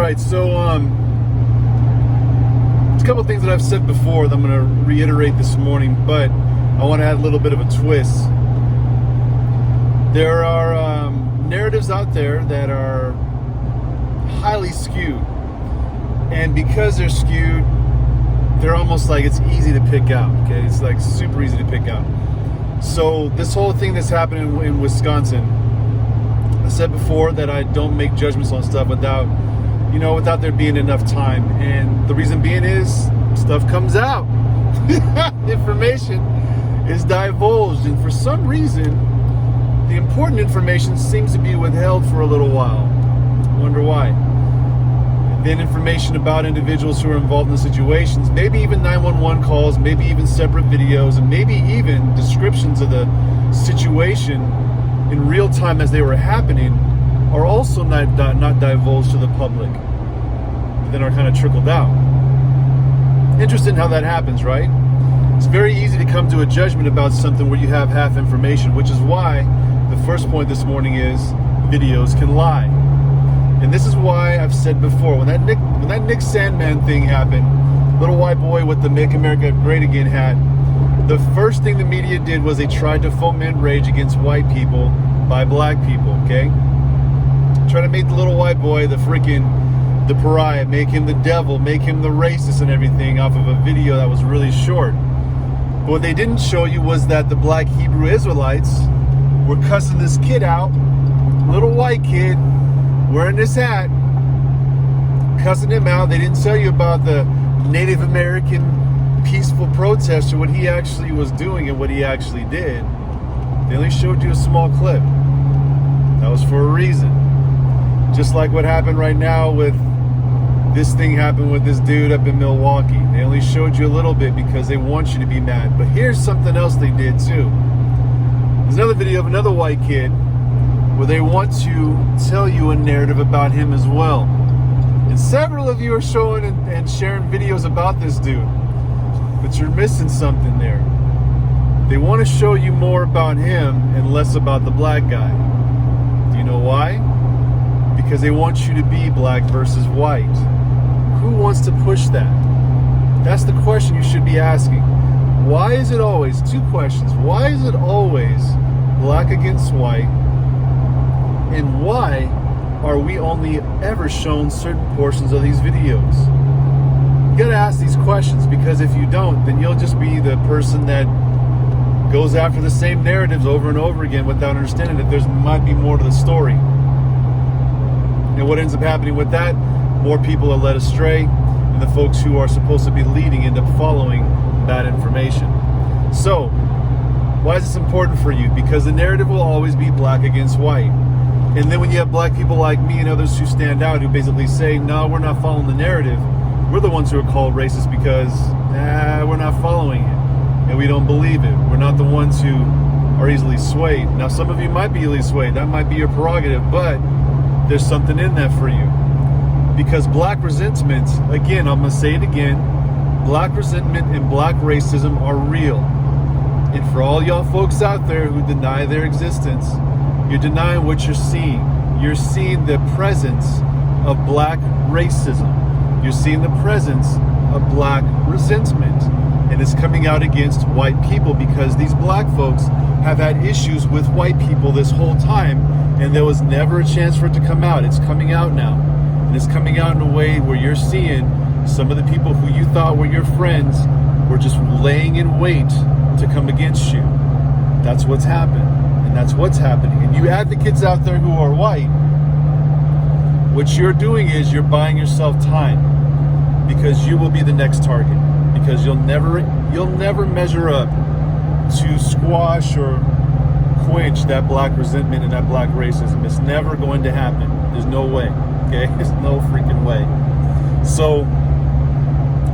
right, so it's a couple things that I've said before that I'm going to reiterate this morning, but I want to add a little bit of a twist. There are narratives out there that are highly skewed, and because they're skewed, they're almost like it's easy to pick out. Okay, it's like super easy to pick out. So this whole thing that's happening in Wisconsin, I said before that I don't make judgments on stuff without there being enough time. And the reason being is stuff comes out. Information is divulged. And for some reason, the important information seems to be withheld for a little while. I wonder why. Then information about individuals who are involved in situations, maybe even 911 calls, maybe even separate videos, and maybe even descriptions of the situation in real time as they were happening, are also not divulged to the public, but then are kind of trickled out. Interesting how that happens, right? It's very easy to come to a judgment about something where you have half information, which is why the first point this morning is videos can lie. And this is why I've said before, when that Nick Sandman thing happened, little white boy with the Make America Great Again hat, the first thing the media did was they tried to foment rage against white people by black people, okay? Try to make the little white boy the pariah, make him the devil, make him the racist and everything off of a video that was really short. But what they didn't show you was that the black Hebrew Israelites were cussing this kid out, little white kid, wearing this hat, cussing him out. They didn't tell you about the Native American peaceful protester, what he actually was doing and what he actually did. They only showed you a small clip. That was for a reason. Just like what happened right now with this thing happened with this dude up in Milwaukee. They only showed you a little bit because they want you to be mad. But here's something else they did too. There's another video of another white kid where they want to tell you a narrative about him as well. And several of you are showing and sharing videos about this dude. But you're missing something there. They want to show you more about him and less about the black guy. Do you know why? Because they want you to be black versus white. Who wants to push that? That's the question you should be asking. Why is it always, two questions, why is it always black against white? And why are we only ever shown certain portions of these videos? You gotta ask these questions, because if you don't, then you'll just be the person that goes after the same narratives over and over again without understanding that there might be more to the story. And what ends up happening with that, more people are led astray, and the folks who are supposed to be leading end up following bad information. So, why is this important for you? Because the narrative will always be black against white. And then when you have black people like me and others who stand out, who basically say, no, we're not following the narrative, we're the ones who are called racist because we're not following it and we don't believe it. We're not the ones who are easily swayed. Now, some of you might be easily swayed. That might be your prerogative, but there's something in that for you. Because black resentment, again, I'm going to say it again, black resentment and black racism are real. And for all y'all folks out there who deny their existence, you're denying what you're seeing. You're seeing the presence of black racism. You're seeing the presence of black resentment. And it's coming out against white people because these black folks have had issues with white people this whole time, and there was never a chance for it to come out. It's coming out now. And it's coming out in a way where you're seeing some of the people who you thought were your friends were just laying in wait to come against you. That's what's happened. And that's what's happening. And you advocates out there who are white, what you're doing is you're buying yourself time, because you will be the next target, because you'll never measure up to squash or quench that black resentment and that black racism. It's never going to happen. There's no way. Okay? There's no freaking way. So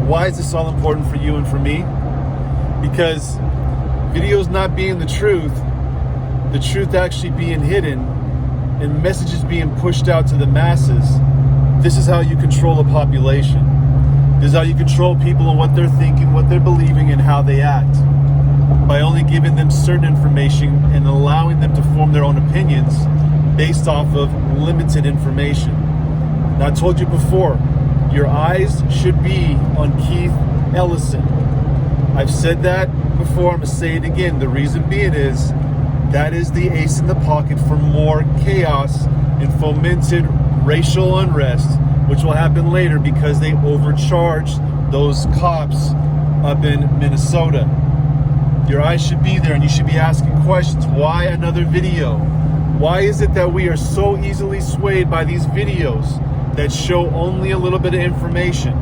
why is this all important for you and for me? Because videos not being the truth actually being hidden, and messages being pushed out to the masses, this is how you control a population. This is how you control people and what they're thinking, what they're believing, and how they act. By only giving them certain information and allowing them to form their own opinions based off of limited information. Now, I told you before, your eyes should be on Keith Ellison. I've said that before, I'm going to say it again. The reason being is that is the ace in the pocket for more chaos and fomented racial unrest, which will happen later because they overcharged those cops up in Minnesota. Your eyes should be there and you should be asking questions. Why another video? Why is it that we are so easily swayed by these videos that show only a little bit of information?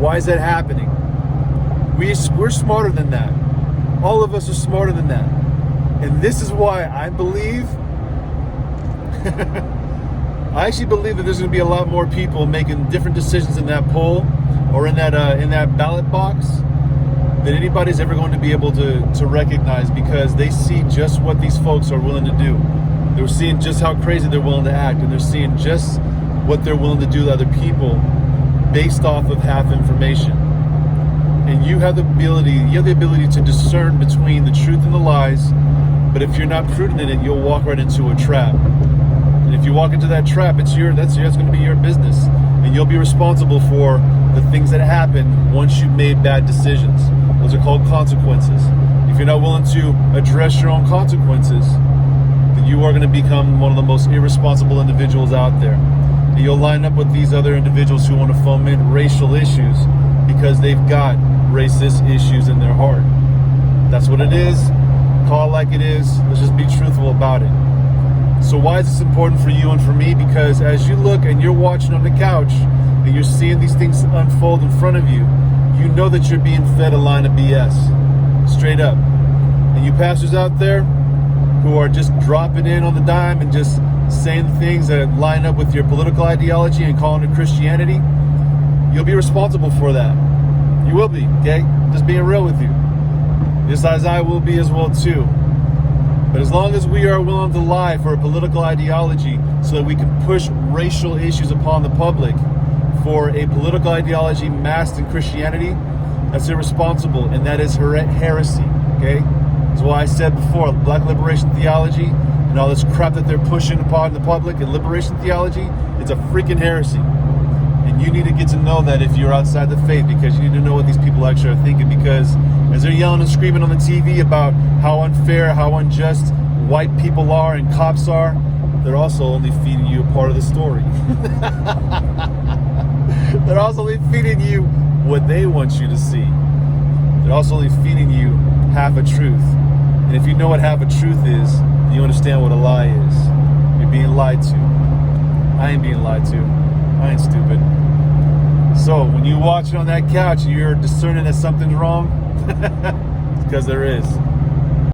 Why is that happening? We're smarter than that. All of us are smarter than that. And this is why I believe, I actually believe that there's going to be a lot more people making different decisions in that poll or in that ballot box than anybody's ever going to be able to recognize, because they see just what these folks are willing to do. They're seeing just how crazy they're willing to act, and they're seeing just what they're willing to do to other people based off of half information. And you have the ability to discern between the truth and the lies, but if you're not prudent in it, you'll walk right into a trap. And if you walk into that trap, that's going to be your business, and you'll be responsible for the things that happen once you've made bad decisions. Those are called consequences. If you're not willing to address your own consequences, then you are going to become one of the most irresponsible individuals out there. And you'll line up with these other individuals who want to foment racial issues because they've got racist issues in their heart. That's what it is. Call it like it is. Let's just be truthful about it. So why is this important for you and for me? Because as you look and you're watching on the couch and you're seeing these things unfold in front of you, you know that you're being fed a line of BS. Straight up. And you pastors out there who are just dropping in on the dime and just saying things that line up with your political ideology and calling it Christianity, you'll be responsible for that. You will be, okay? Just being real with you. Just as I will be as well too. But as long as we are willing to lie for a political ideology so that we can push racial issues upon the public for a political ideology masked in Christianity, that's irresponsible, and that is heresy, okay? That's why I said before, black liberation theology and all this crap that they're pushing upon the public and liberation theology, it's a freaking heresy. And you need to get to know that if you're outside the faith, because you need to know what these people actually are thinking, because as they're yelling and screaming on the TV about how unfair, how unjust white people are and cops are, they're also only feeding you a part of the story. They're also only feeding you what they want you to see. They're also only feeding you half a truth. And if you know what half a truth is, you understand what a lie is. You're being lied to. I ain't being lied to. I ain't stupid. So when you watch it on that couch and you're discerning that something's wrong, it's because there is.